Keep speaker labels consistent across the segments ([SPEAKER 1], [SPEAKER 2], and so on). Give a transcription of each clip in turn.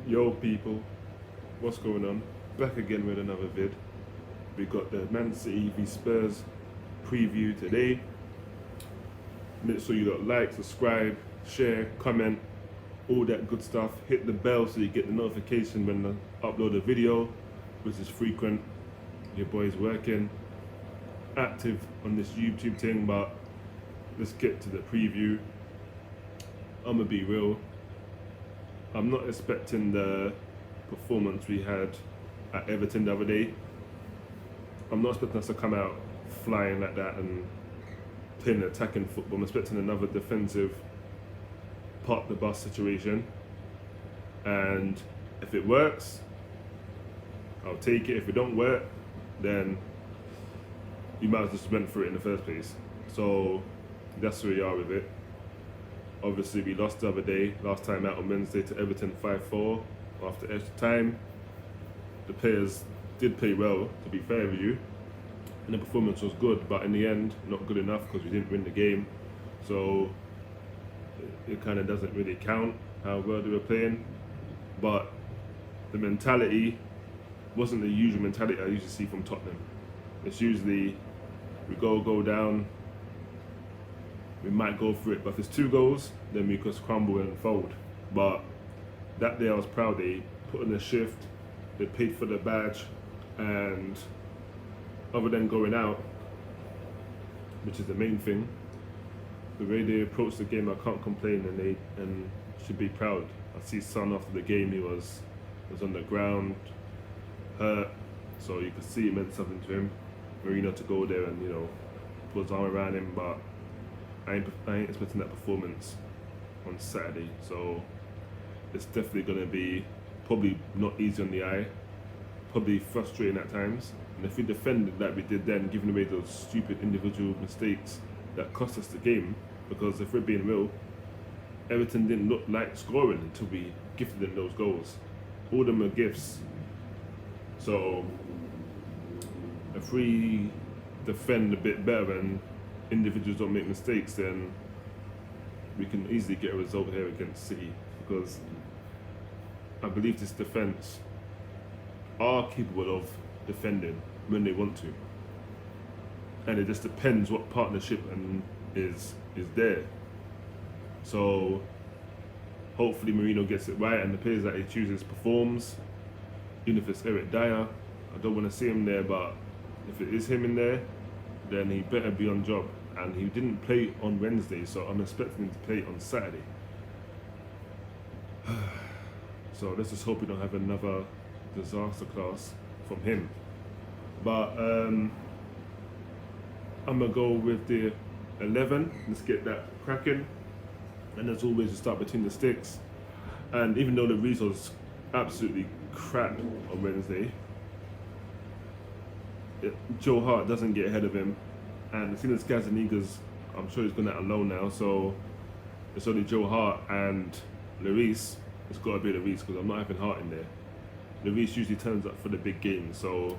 [SPEAKER 1] Yo people, what's going on? Back again with another vid. We got the Man City v Spurs preview today. Make sure you like, subscribe, share, comment, all that good stuff. Hit the bell so you get the notification when I upload a video, which is frequent. Your boy's working, active on this YouTube thing, but let's get to the preview. I'ma be real. I'm not expecting the performance we had at Everton the other day. I'm not expecting us to come out flying like that and playing attacking football. I'm expecting another defensive park the bus situation. And if it works, I'll take it. If it don't work, then you might have just went through it in the first place. So that's where we are with it. Obviously, we lost the other day, last time out on Wednesday to Everton 5-4 after extra time. The players did play well, to be fair with you, and the performance was good, but in the end, not good enough because we didn't win the game. So it kind of doesn't really count how well they were playing. But the mentality wasn't the usual mentality I usually see from Tottenham. It's usually we go down, we might go for it, but if it's 2 goals, then we just crumble and fold. But that day I was proud. They put in a shift, they paid for the badge, and other than going out, which is the main thing, the way they approached the game, I can't complain, and should be proud. I see Son after the game, he was on the ground, hurt, so you could see it meant something to him. Marino to go there and put his arm around him, but I ain't expecting that performance on Saturday, so it's definitely going to be probably not easy on the eye, probably frustrating at times. And if we defended like we did then, giving away those stupid individual mistakes that cost us the game, because if we're being real, Everton didn't look like scoring until we gifted them those goals. All of them are gifts. So if we defend a bit better and individuals don't make mistakes, then we can easily get a result here against City, because I believe this defence are capable of defending when they want to, and it just depends what partnership is there. So hopefully Marino gets it right and the players that he chooses performs. Even if it's Eric Dyer, I don't want to see him there, but if it is him in there, then he better be on job. And he didn't play on Wednesday, so I'm expecting him to play on Saturday. So let's just hope we don't have another disaster class from him. But I'm gonna go with the 11. Let's get that cracking. And as always, we start between the sticks. And even though the result was absolutely crap on Wednesday, Joe Hart doesn't get ahead of him. And as soon as Gazaniga's, I'm sure he's gone out alone now, so it's only Joe Hart and Lloris. It's got to be Lloris because I'm not having Hart in there. Lloris usually turns up for the big games, so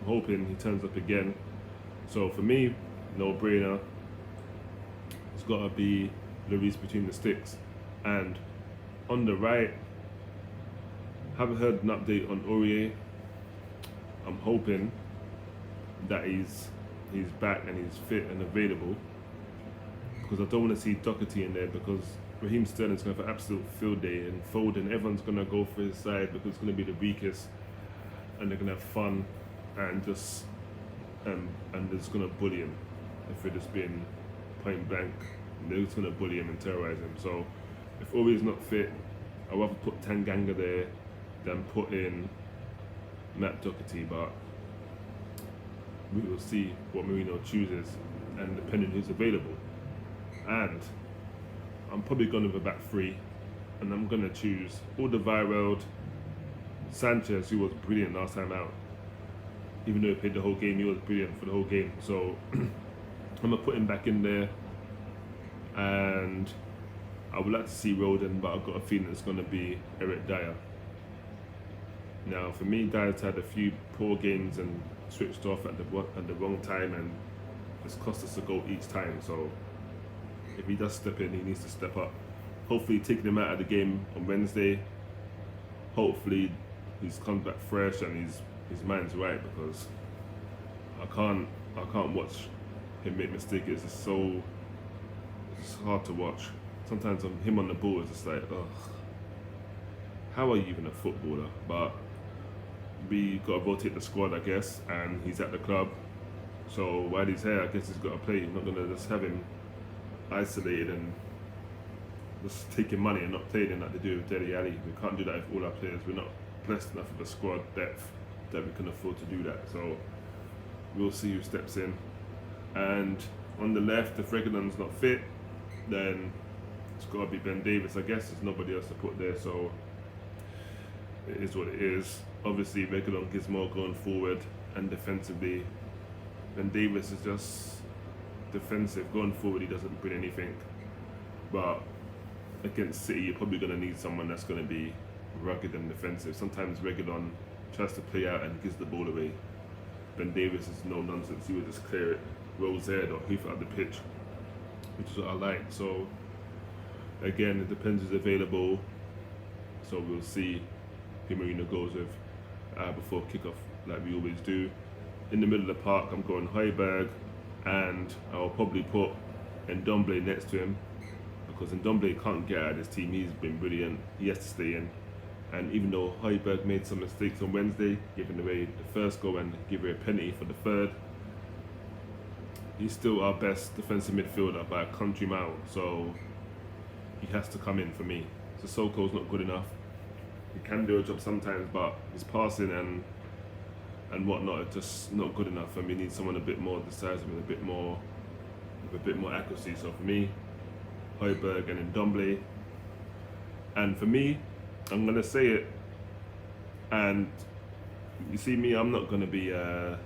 [SPEAKER 1] I'm hoping he turns up again. So for me, no brainer. It's got to be Lloris between the sticks. And on the right, haven't heard an update on Aurier. I'm hoping that he's back and he's fit and available, because I don't want to see Doherty in there, because Raheem Sterling's going to have an absolute field day, and Foden, everyone's going to go for his side because it's going to be the weakest, and they're going to have fun and just and they're just going to bully him. If we're just being point blank, they're just going to bully him and terrorize him. So if Aurier's not fit, I'd rather put Tanganga there than put in Matt Doherty, but we will see what Marino chooses, and depending who's available. And I'm probably going with a back 3, and I'm going to choose Alderweireld, Sanchez, who was brilliant last time out. Even though he played the whole game, he was brilliant for the whole game. So I'm going to put him back in there, and I would like to see Roden, but I've got a feeling it's going to be Eric Dyer. Now for me, Dyer's had a few poor games and switched off at the wrong time, and it's cost us a goal each time. So if he does step in, he needs to step up. Hopefully taking him out of the game on Wednesday hopefully he's come back fresh and his mind's right, because I can't watch him make mistakes. It's hard to watch. Sometimes him on the ball is just like, ugh, how are you even a footballer? But we got to rotate the squad, I guess, and he's at the club. So while he's here, I guess he's got to play. Not going to just have him isolated and just taking money and not playing like they do with Dele Alli. We can't do that with all our players. We're not blessed enough with a squad depth that we can afford to do that. So we'll see who steps in. And on the left, if Reguilon's not fit, then it's got to be Ben Davies. I guess there's nobody else to put there, so it is what it is. Obviously, Reguilon gives more going forward and defensively. Ben Davies is just defensive. Going forward, he doesn't bring anything. But against City, you're probably going to need someone that's going to be rugged and defensive. Sometimes Reguilon tries to play out and gives the ball away. Ben Davies is no nonsense. He would just clear it, rolls ahead or hoof it at the pitch, which is what I like. So again, it depends who's available. So we'll see who Mourinho goes with before kickoff, like we always do. In the middle of the park, I'm going Højbjerg, and I'll probably put Ndombele next to him, because Ndombele can't get out of this team. He's been brilliant. He has to stay in. And even though Højbjerg made some mistakes on Wednesday, giving away the first goal and giving away a penalty for the third, he's still our best defensive midfielder by a country mile. So he has to come in for me. Sissoko's not good enough. He can do a job sometimes, but his passing and whatnot are just not good enough. And we need someone a bit more decisive and a bit more accuracy. So for me, Højbjerg and Ndombele. And for me, I'm gonna say it, and you see me, I'm not gonna be a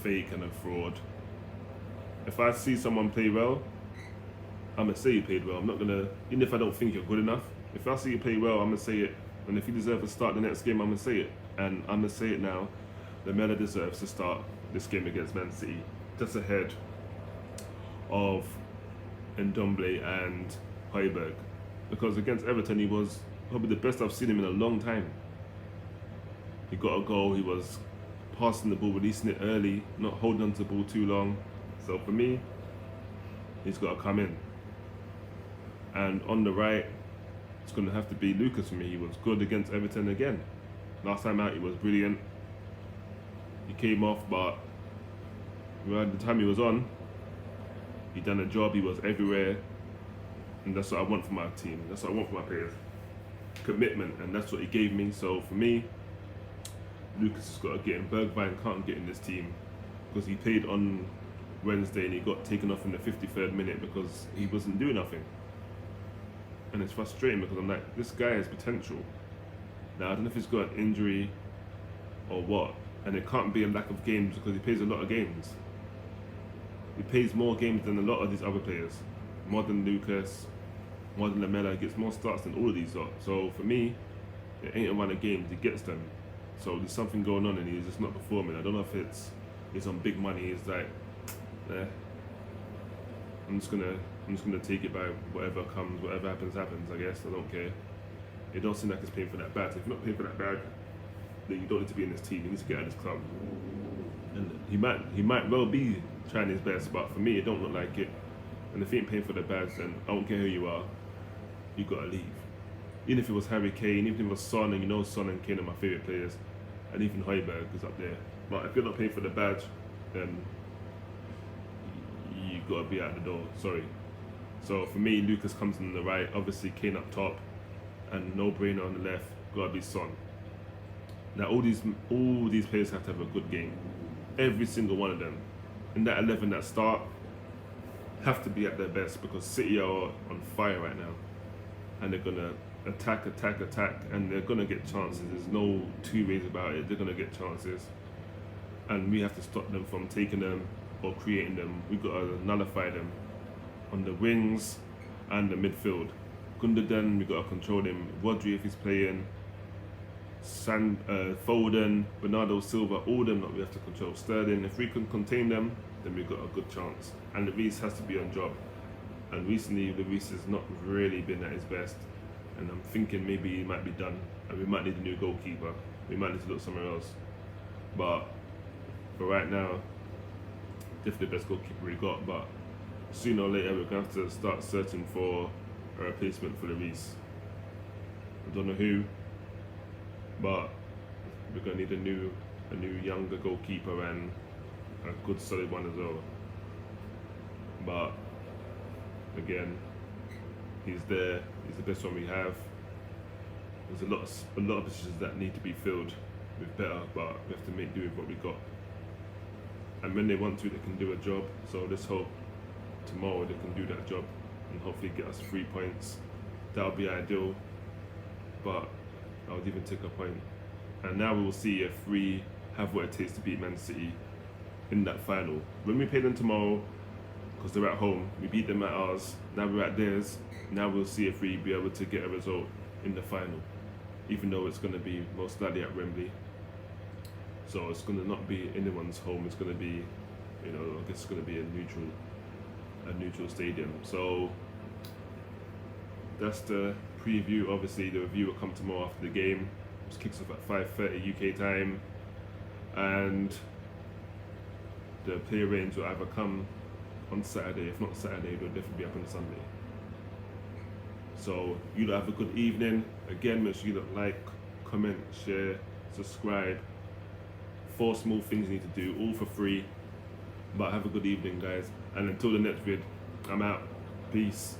[SPEAKER 1] fake and a fraud. If I see someone play well, I'm gonna say you played well. I'm not gonna, even if I don't think you're good enough, if I see you play well, I'm gonna say it. And if you deserve to start the next game, I'm gonna say it. And I'm gonna say it now. Lamela deserves to start this game against Man City, just ahead of Ndombele and Højbjerg. Because against Everton, he was probably the best I've seen him in a long time. He got a goal, he was passing the ball, releasing it early, not holding on to the ball too long. So for me, he's got to come in. And on the right, it's going to have to be Lucas for me. He was good against Everton again. Last time out, he was brilliant. He came off, but by the time he was on, he done a job, he was everywhere. And that's what I want from my team. That's what I want from my players. Commitment, and that's what he gave me. So for me, Lucas has got to get in. Bergwijn can't get in this team because he played on Wednesday and he got taken off in the 53rd minute because he wasn't doing nothing. And it's frustrating because I'm like, this guy has potential. Now, I don't know if he's got an injury or what. And it can't be a lack of games because he plays a lot of games. He plays more games than a lot of these other players. More than Lucas, more than Lamela. He gets more starts than all of these lot. So for me, it ain't a run of games, he gets them. So there's something going on and he's just not performing. I don't know if it's on big money. It's like, I'm just gonna take it by whatever comes, whatever happens, I guess. I don't care. It don't seem like it's paying for that bad. So if you're not paying for that bad, then you don't need to be in this team. You need to get out of this club. And he might well be trying his best, but for me, it don't look like it. And if he ain't paying for the bags, then I don't care who you are, you gotta leave. Even if it was Harry Kane, even if it was Son, and you know Son and Kane are my favourite players, and even Højbjerg is up there. But if you're not paying for the badge, then you gotta be out the door. Sorry. So for me, Lucas comes on the right, obviously Kane up top, and no brainer on the left. Gotta be Son. Now all these players have to have a good game. Every single one of them. In that 11 that start, have to be at their best because City are on fire right now. And they're going to attack, and they're going to get chances. There's no two ways about it. They're going to get chances. And we have to stop them from taking them or creating them. We've got to nullify them on the wings and the midfield. Gundogan, we've got to control him. Rodri, if he's playing. Foden, Bernardo Silva, all of them that we have to control. Sterling, if we can contain them, then we've got a good chance. And Luis has to be on job. And recently, Luis has not really been at his best. and I'm thinking maybe he might be done, and we might need a new goalkeeper. We might need to look somewhere else. But for right now, definitely the best goalkeeper we got. But sooner or later, we're gonna have to start searching for a replacement for Lloris. I don't know who, but we're gonna need a new younger goalkeeper and a good solid one as well. But again, he's there. He's the best one we have. There's a lot of positions that need to be filled with better, but we have to make do with what we got. And when they want to, they can do a job. So let's hope tomorrow they can do that job and hopefully get us 3 points. That would be ideal, but I would even take a point. And now we will see if we have what it takes to beat Man City in that final. When we play them tomorrow, because they're at home, we beat them at ours, now we're at theirs. Now we'll see if we be able to get a result in the final, even though it's going to be most likely at Wembley. So it's going to not be anyone's home. It's going to be, I guess it's going to be a neutral stadium. So that's the preview. Obviously, the review will come tomorrow after the game. It kicks off at 5:30 UK time, and the player range will either come on Saturday. If not Saturday, it'll definitely be up on Sunday. So you have a good evening. Again, make sure you like, comment, share, subscribe. 4 small things you need to do, all for free. But have a good evening, guys. And until the next vid, I'm out. Peace.